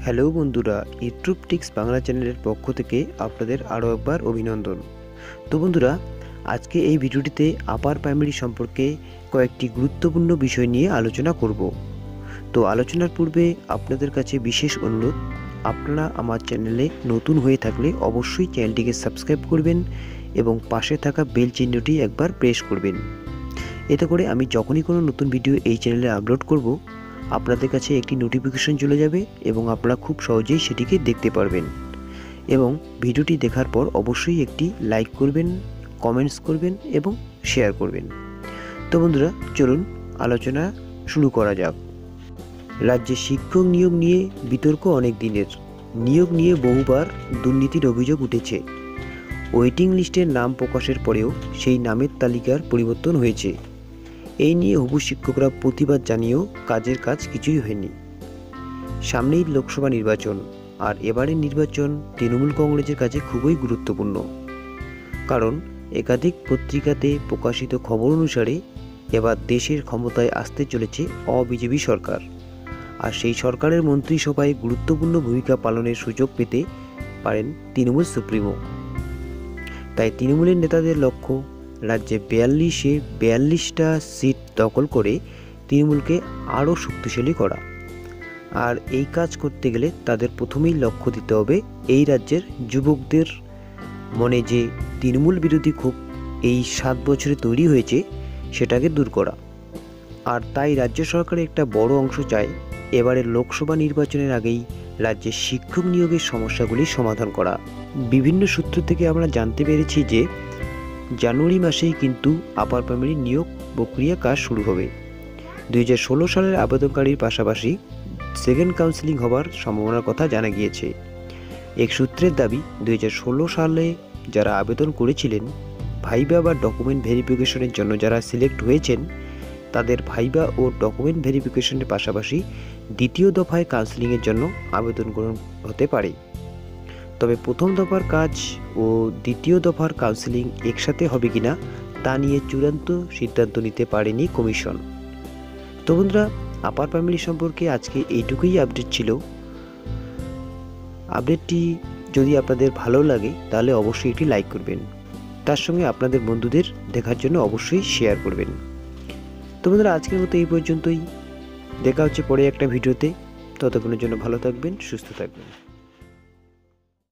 Hello বন্ধুরা, YouTube tricks Bangla চ্যানেলের পক্ষ থেকে আপনাদের আরও একবার অভিনন্দন। তো বন্ধুরা, আজকে এই ভিডিওটিতে আপার প্রাইমারি সম্পর্কে কয়েকটি গুরুত্বপূর্ণ বিষয় নিয়ে আলোচনা করব। তো আলোচনার পূর্বে আপনাদের কাছে বিশেষ অনুরোধ, আপনারা আমার চ্যানেলে নতুন হয়ে থাকলে অবশ্যই চ্যানেলটিকে সাবস্ক্রাইব করবেন এবং পাশে থাকা বেল চিহ্নটি একবার প্রেস করবেন। এতে করে আমি যখনই কোনো নতুন ভিডিও এই চ্যানেলে আপলোড করব, আপনাদের কাছে একটি নোটিফিকেশন চলে যাবে এবং আপনারা খুব সহজেই সেটিকে দেখতে পারবেন। এবং ভিডিওটি দেখার পর অবশ্যই একটি লাইক করবেন, কমেন্টস করবেন এবং শেয়ার করবেন। তো বন্ধুরা, চলুন আলোচনা শুরু করা যাক। রাজ্যে শিক্ষক নিয়োগ নিয়ে বিতর্ক অনেক দিনের। নিয়োগ নিয়ে বহুবার দুর্নীতির অভিযোগ উঠেছে। ওয়েটিং লিস্টের নাম প্রকাশের পরেও সেই নামের তালিকার পরিবর্তন হয়েছে। এই নিয়ে হবু শিক্ষকরা প্রতিবাদ জানিয়েও কাজের কাজ কিছুই হয়নি। সামনেই লোকসভা নির্বাচন, আর এবারের নির্বাচন তৃণমূল কংগ্রেসের কাছে খুবই গুরুত্বপূর্ণ। কারণ একাধিক পত্রিকাতে প্রকাশিত খবর অনুসারে এবার দেশের ক্ষমতায় আসতে চলেছে অ-বিজেপি সরকার, আর সেই সরকারের মন্ত্রিসভায় গুরুত্বপূর্ণ ভূমিকা পালনের সুযোগ পেতে পারেন তৃণমূল সুপ্রিমো। তাই তৃণমূলের নেতাদের লক্ষ্য রাজ্যে 42টা সিট দখল করে তৃণমূলকে আরও শক্তিশালী করা। আর এই কাজ করতে গেলে তাদের প্রথমেই লক্ষ্য দিতে হবে এই রাজ্যের যুবকদের মনে যে তৃণমূল বিরোধী ক্ষোভ এই 7 বছরে তৈরি হয়েছে, সেটাকে দূর করা। আর তাই রাজ্য সরকারের একটা বড় অংশ চায় এবারের লোকসভা নির্বাচনের আগেই রাজ্যে শিক্ষক নিয়োগের সমস্যাগুলি সমাধান করা। বিভিন্ন সূত্র থেকে আমরা জানতে পেরেছি যে জানুয়ারি মাসেই কিন্তু আপার প্রাইমারি নিয়োগ প্রক্রিয়া কাজ শুরু হবে। 2016 সালের আবেদনকারীর পাশাপাশি সেকেন্ড কাউন্সেলিং হবার সম্ভাবনার কথা জানা গিয়েছে। এক সূত্রের দাবি, 2016 সালে যারা আবেদন করেছিলেন, ভাইবা বা ডকুমেন্ট ভেরিফিকেশনের জন্য যারা সিলেক্ট হয়েছেন, তাদের ভাইবা ও ডকুমেন্ট ভেরিফিকেশনের পাশাপাশি দ্বিতীয় দফায় কাউন্সেলিংয়ের জন্য আবেদন গ্রহণ হতে পারে। তবে প্রথম দফার কাজ ও দ্বিতীয় দফার কাউন্সেলিং একসাথে হবে কিনা তা নিয়ে চূড়ান্ত সিদ্ধান্ত নিতে পারেনি কমিশন। তো বন্ধুরা, আপার প্রাইমারি সম্পর্কে আজকে এইটুকুই আপডেট ছিল। আপডেটটি যদি আপনাদের ভালো লাগে তাহলে অবশ্যই একটি লাইক করবেন, তার সঙ্গে আপনাদের বন্ধুদের দেখার জন্য অবশ্যই শেয়ার করবেন। তো বন্ধুরা, আজকের মতো এই পর্যন্তই। দেখা হচ্ছে পরে একটা ভিডিওতে। ততক্ষণের জন্য ভালো থাকবেন, সুস্থ থাকবেন।